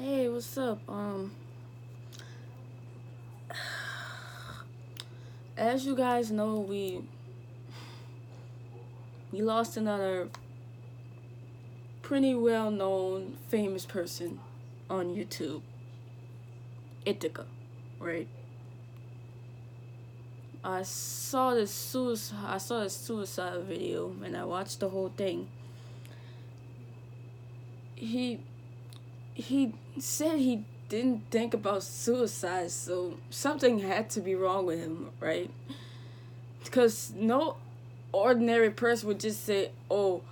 Hey, what's up? As you guys know, we lost another pretty well-known famous person on YouTube, Etika, right? I saw this suicide video and I watched the whole thing. He he said he didn't think about suicide, so something had to be wrong with him, right? Because no ordinary person would just say, "Oh,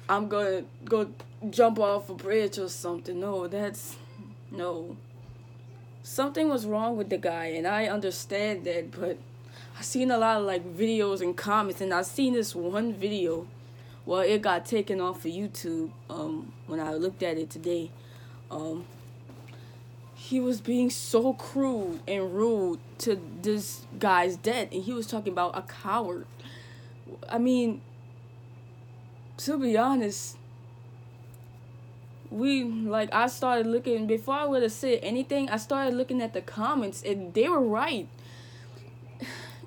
I'm gonna go jump off a bridge or something." No. Something was wrong with the guy, and I understand that, but I seen a lot of videos and comments, and I seen this one video. Well, it got taken off of YouTube. When I looked at it today, um, he was being so crude and rude to this guy's death, and he was talking about a coward. I mean, to be honest, I started looking before I would have said anything. I started looking at the comments, and they were right.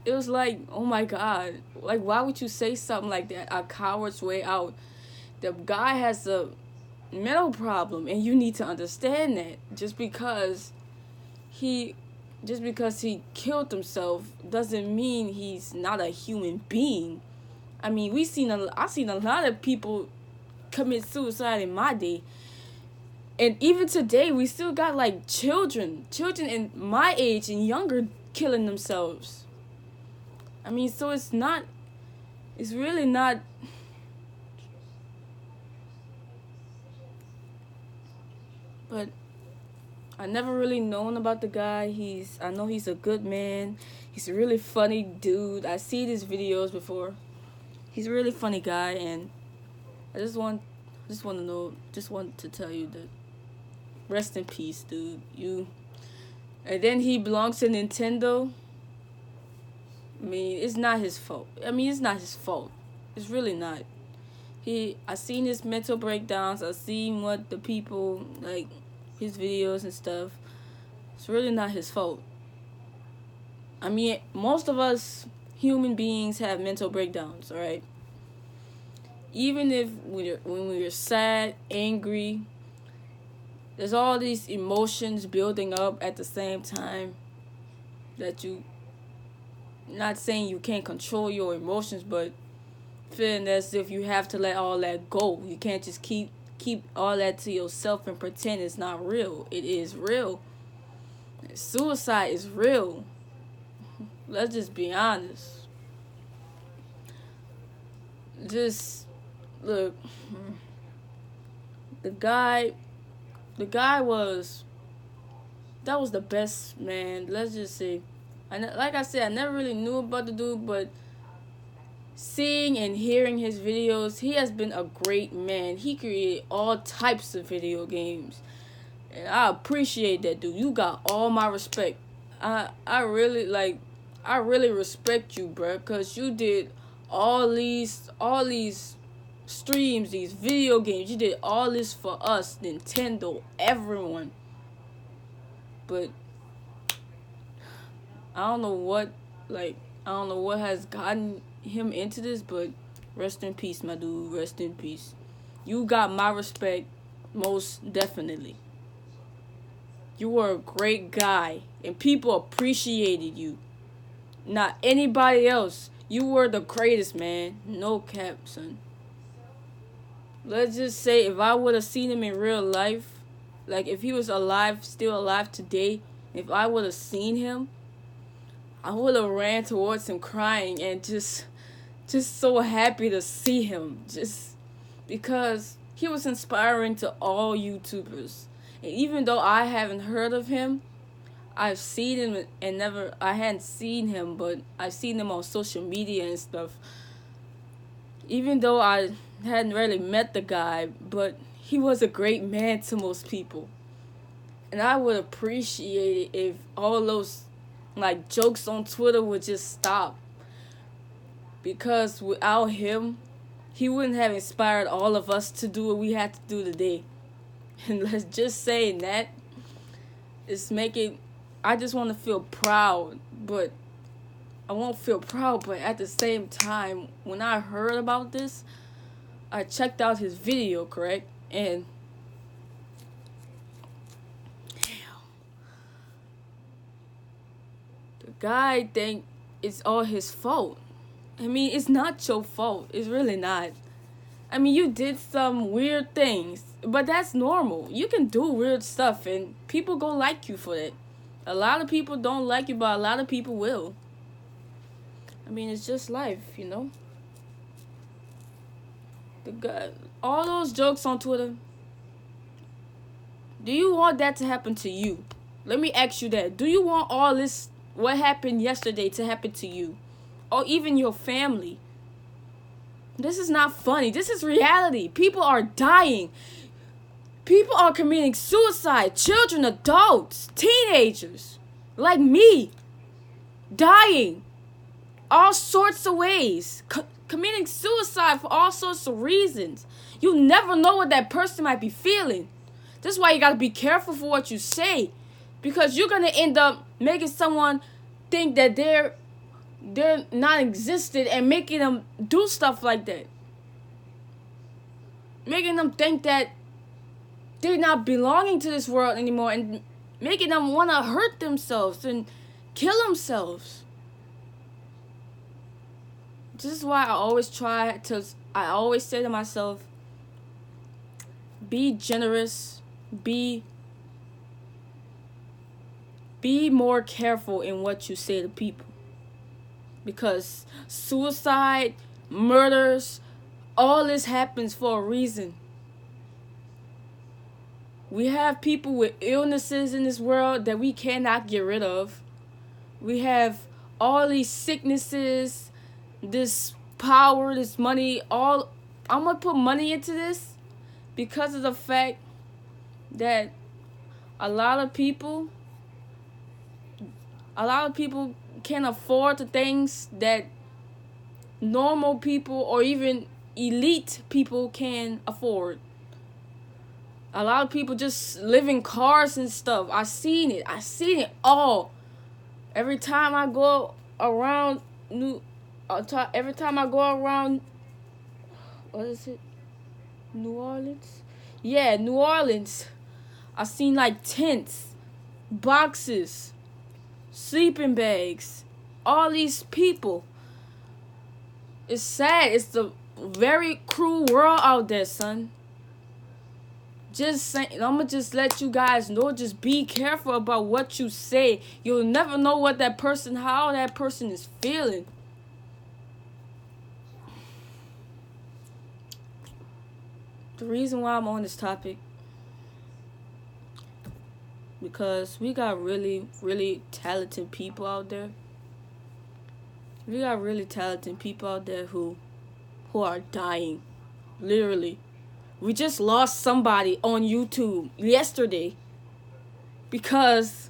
It was like, oh my god, like why would you say something like that? A coward's way out. The guy has a mental problem, and you need to understand that. He just because he killed himself doesn't mean he's not a human being. I mean, I've seen a lot of people commit suicide in my day, and even today we still got children in my age and younger killing themselves. I mean, so it's really not. But I never really known about the guy. I know he's a good man. He's a really funny dude. I see his videos before. He's a really funny guy, and I just want to tell you that rest in peace, dude. And then he belongs to Nintendo. I mean, it's not his fault. It's really not. I seen his mental breakdowns. I seen what the people his videos and stuff. It's really not his fault. I mean, most of us human beings have mental breakdowns, alright? Even if when we're sad, angry, there's all these emotions building up at the same time that not saying you can't control your emotions, but feeling as if you have to let all that go. You can't just keep all that to yourself and pretend it's not real. It is real. Suicide is real. Let's just be honest. Just look. The guy was that was the best man. Let's just say, like I said, I never really knew about the dude, but seeing and hearing his videos, he has been a great man. He created all types of video games, and I appreciate that, dude. You got all my respect. I really respect you, bro, cause you did all these streams, these video games. You did all this for us, Nintendo, everyone. But I don't know what has gotten him into this, but rest in peace, my dude. Rest in peace. You got my respect, most definitely. You were a great guy, and people appreciated you. Not anybody else. You were the greatest, man. No cap, son. Let's just say if I would have seen him in real life, if he was still alive today, if I would have seen him, I would have ran towards him crying and just so happy to see him. Just because he was inspiring to all YouTubers. And even though I haven't heard of him, I've seen him and I hadn't seen him, but I've seen him on social media and stuff. Even though I hadn't really met the guy, but he was a great man to most people. And I would appreciate it if all those jokes on Twitter would just stop. Because without him, he wouldn't have inspired all of us to do what we had to do today. And let's just say that it's making, I just want to feel proud, but I won't feel proud. But at the same time, when I heard about this, I checked out his video, correct? And the guy think it's all his fault. I mean, it's not your fault. It's really not. I mean, you did some weird things, but that's normal. You can do weird stuff, and people go like you for it. A lot of people don't like you, but a lot of people will. I mean, it's just life, you know? The guy, all those jokes on Twitter, do you want that to happen to you? Let me ask you that. Do you want all this, what happened yesterday, to happen to you? Or even your family? This is not funny. This is reality. People are dying. People are committing suicide. Children, adults, teenagers, like me, dying. All sorts of ways. Committing suicide for all sorts of reasons. You never know what that person might be feeling. This is why you gotta be careful for what you say. Because you're gonna end up making someone think that they're not existed and making them do stuff like that. Making them think that they're not belonging to this world anymore, and making them want to hurt themselves and kill themselves. This is why I always say to myself, be generous, be more careful in what you say to people. Because suicide, murders, all this happens for a reason. We have people with illnesses in this world that we cannot get rid of. We have all these sicknesses, this power, this money, all. I'm going to put money into this because of the fact that a lot of people can't afford the things that normal people or even elite people can afford. A lot of people just live in cars and stuff. I seen it all. Every time I go around what is it? New Orleans? Yeah, New Orleans. I seen like tents, boxes, sleeping bags, all these people. It's sad. It's the very cruel world out there, son. Just saying, I'm gonna just let you guys know, just be careful about what you say. You'll never know how that person is feeling. The reason why I'm on this topic, because we got really, really talented people out there. We got really talented people out there who are dying. Literally. We just lost somebody on YouTube yesterday because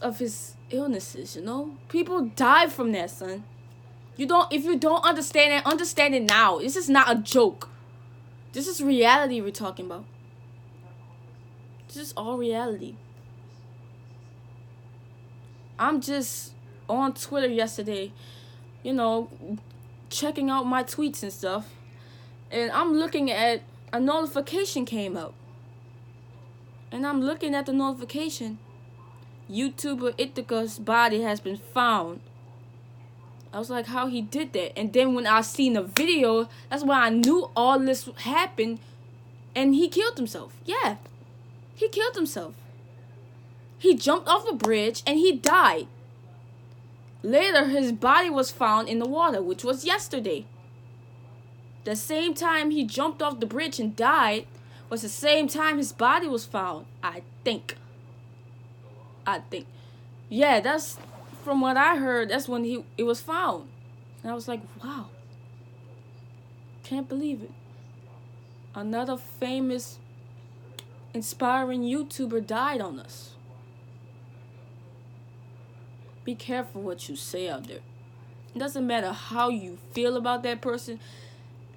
of his illnesses, you know? People die from that, son. If you don't understand it now. This is not a joke. This is reality we're talking about. This is all reality. I'm just on Twitter yesterday, you know, checking out my tweets and stuff. And I'm looking at a notification came up. And I'm looking at the notification. YouTuber Etika's body has been found. I was like, how he did that? And then when I seen the video, that's when I knew all this happened. And he killed himself. Yeah. He killed himself. He jumped off a bridge and he died. Later, his body was found in the water, which was yesterday. The same time he jumped off the bridge and died was the same time his body was found, I think. Yeah, that's from what I heard, that's when it was found. And I was like, wow. Can't believe it. Another famous, inspiring YouTuber died on us. Be careful what you say out there. It doesn't matter how you feel about that person.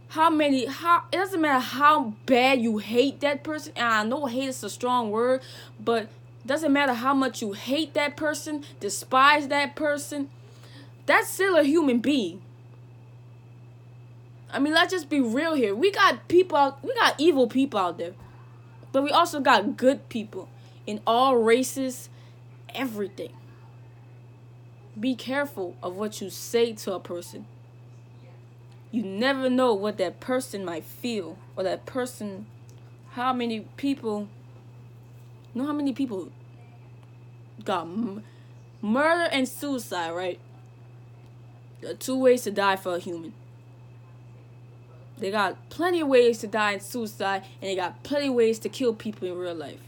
how it doesn't matter how bad you hate that person, and I know hate is a strong word, but it doesn't matter how much you hate that person, despise that person, that's still a human being. I mean, let's just be real here. We got evil people out there, but we also got good people in all races, everything. Be careful of what you say to a person. You never know what that person might feel, or that person, how many people got murder and suicide, right? There are two ways to die for a human. They got plenty of ways to die in suicide, and they got plenty of ways to kill people in real life.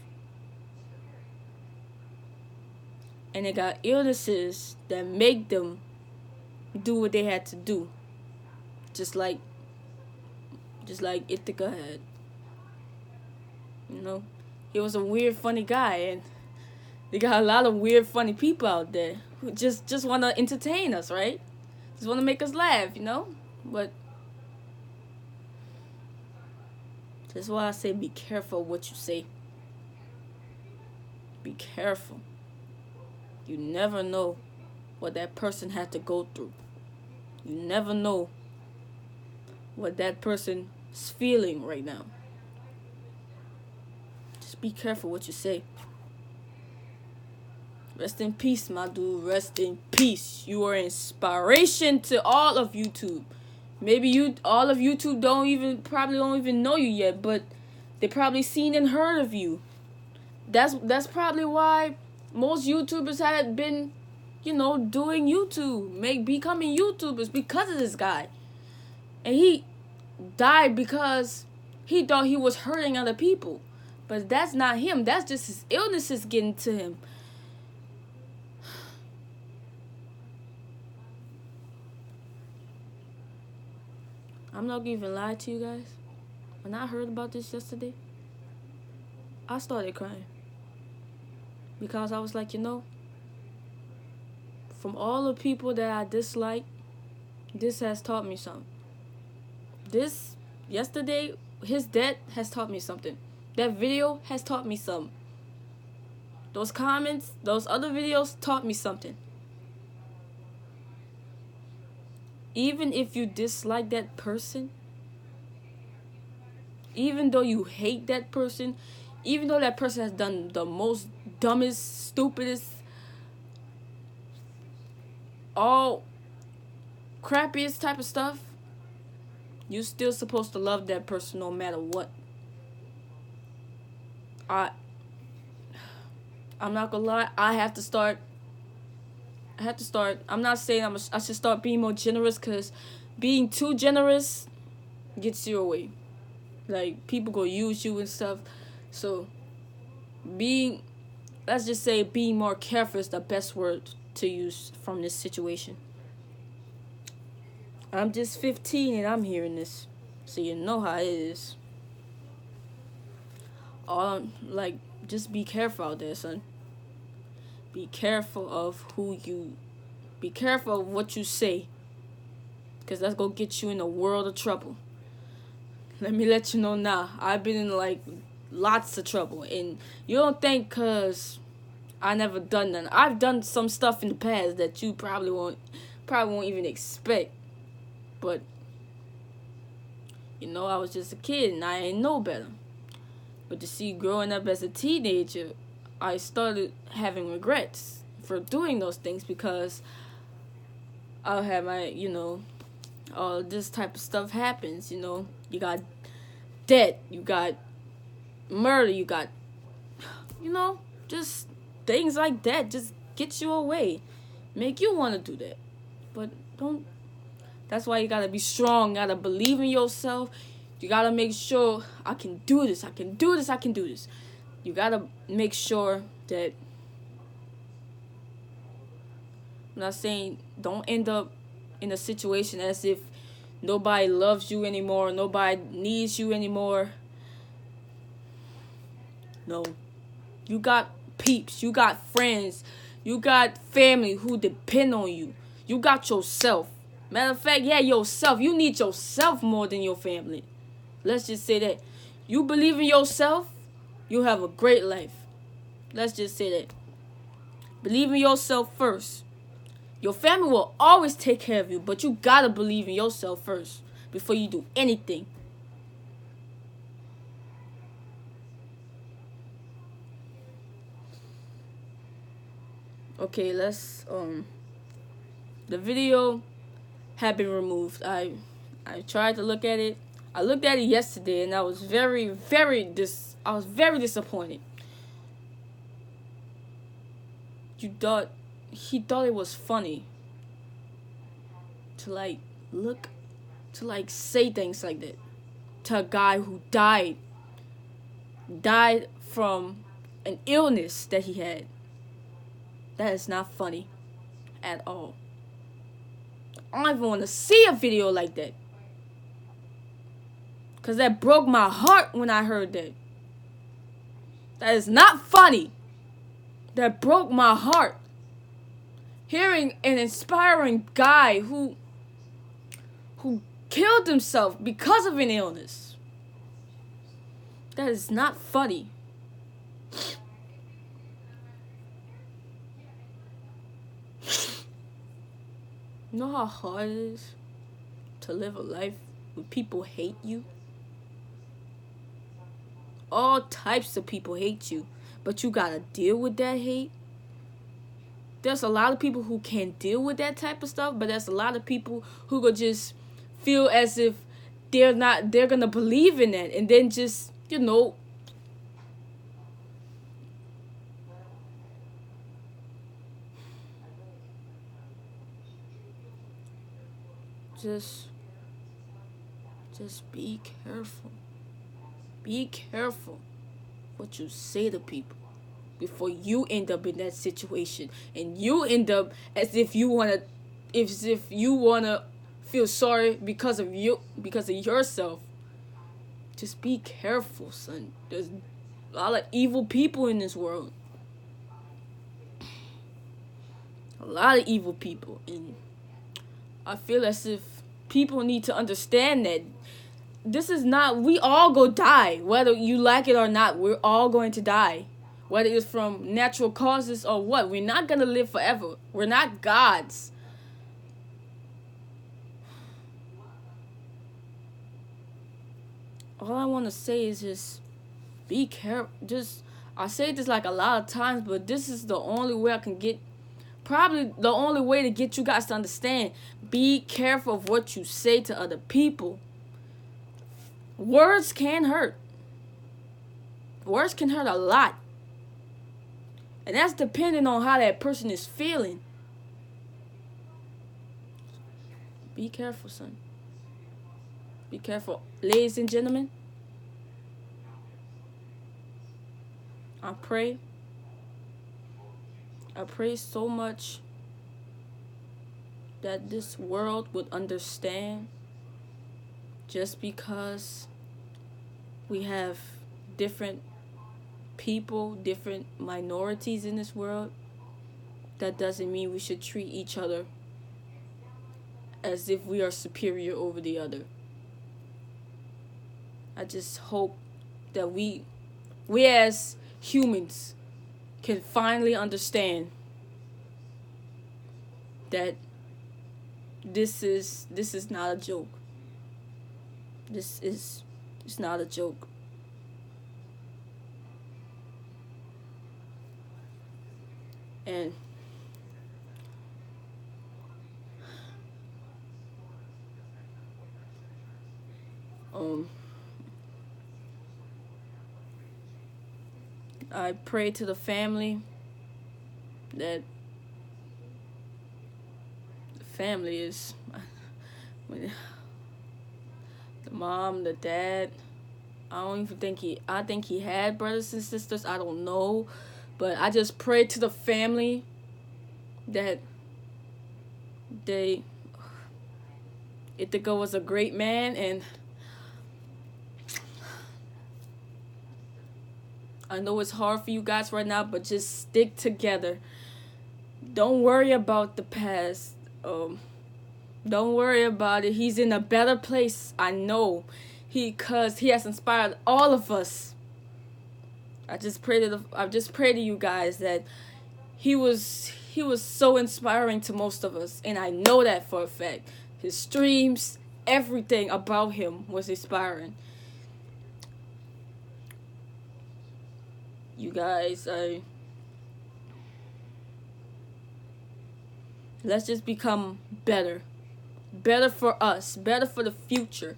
And they got illnesses that make them do what they had to do. Just like Etika had. You know? He was a weird, funny guy, and they got a lot of weird, funny people out there who just want to entertain us, right? Just want to make us laugh, you know? But that's why I say be careful what you say. Be careful. You never know what that person had to go through. You never know what that person is feeling right now. Just be careful what you say. Rest in peace, my dude. Rest in peace. You are inspiration to all of YouTube. Maybe all of YouTube probably don't even know you yet, but they probably seen and heard of you. That's probably why most YouTubers had been, doing YouTube, becoming YouTubers because of this guy. And he died because he thought he was hurting other people. But that's not him. That's just his illnesses getting to him. I'm not gonna even lie to you guys. When I heard about this yesterday, I started crying. Because I was like, from all the people that I dislike, this has taught me something. Yesterday, his death has taught me something. That video has taught me something. Those comments, those other videos taught me something. Even if you dislike that person, even though you hate that person, even though that person has done the most dumbest, stupidest, all crappiest type of stuff, you're still supposed to love that person no matter what. I'm not gonna lie, I have to start. I'm not saying I should start being more generous, because being too generous gets you away. Like, people go use you and stuff. So, let's just say being more careful is the best word to use from this situation. I'm just 15 and I'm hearing this, so you know how it is. Just be careful out there, son. Be careful of be careful of what you say, because that's gonna get you in a world of trouble. Let me let you know now, I've been in lots of trouble, and you don't think because I never done none. I've done some stuff in the past that you probably won't even expect, but I was just a kid and I ain't know better. But to see, growing up as a teenager, I started having regrets for doing those things, because I'll have my, all this type of stuff happens, You got debt, you got murder, you got, just things like that just get you away. Make you want to do that. But don't. That's why you got to be strong. You got to believe in yourself. You got to make sure, I can do this, I can do this, I can do this. You got to make sure that, I'm not saying don't end up in a situation as if nobody loves you anymore, nobody needs you anymore. No. You got peeps, you got friends, you got family who depend on you. You got yourself. Matter of fact, yeah, yourself. You need yourself more than your family. Let's just say that. You believe in yourself, you have a great life. Let's just say that. Believe in yourself first. Your family will always take care of you, but you gotta believe in yourself first before you do anything. Okay, let's the video had been removed. I tried to look at it. I looked at it yesterday and I was very disappointed. He thought it was funny to say things like that to a guy who died from an illness that he had. That is not funny at all. I don't even want to see a video like that. Because that broke my heart when I heard that. That is not funny. That broke my heart. Hearing an inspiring guy who killed himself because of an illness. That is not funny. You know how hard it is to live a life where people hate you? All types of people hate you, but you gotta deal with that hate. There's a lot of people who can't deal with that type of stuff, but there's a lot of people who could just feel as if they're gonna believe in that, and then just, just be careful. Be careful what you say to people before you end up in that situation and you end up as if you wanna feel sorry because of yourself. Just be careful, son. There's a lot of evil people in this world. A lot of evil people, and I feel as if people need to understand that we all go die, whether you like it or not. We're all going to die, whether it's from natural causes or what. We're not going to live forever. We're not gods. All I want to say is just be careful. I say this like a lot of times, but this is the only way I can get, probably the only way to get you guys to understand. Be careful of what you say to other people. Words can hurt. Words can hurt a lot. And that's depending on how that person is feeling. Be careful, son. Be careful. Ladies and gentlemen, I pray so much that this world would understand, just because we have different people, different minorities in this world, that doesn't mean we should treat each other as if we are superior over the other. I just hope that we as humans can finally understand that this is not a joke. It's not a joke. And I pray to the family that the family is the mom, the dad. I think he had brothers and sisters. I don't know. But I just pray to the family that Etika was a great man, and I know it's hard for you guys right now, but just stick together. Don't worry about the past. Don't worry about it. He's in a better place. I know. Cause he has inspired all of us. I just pray to you guys that he was so inspiring to most of us, and I know that for a fact. His streams, everything about him was inspiring. You guys, let's just become better. Better for us, better for the future.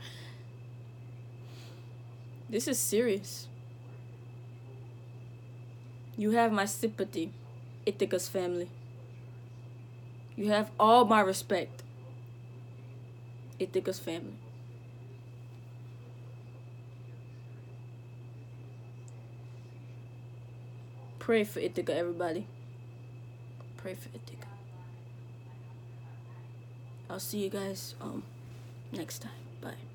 This is serious. You have my sympathy, Etika's family. You have all my respect, Etika's family. Pray for Etika, everybody. Pray for Etika. I'll see you guys next time. Bye.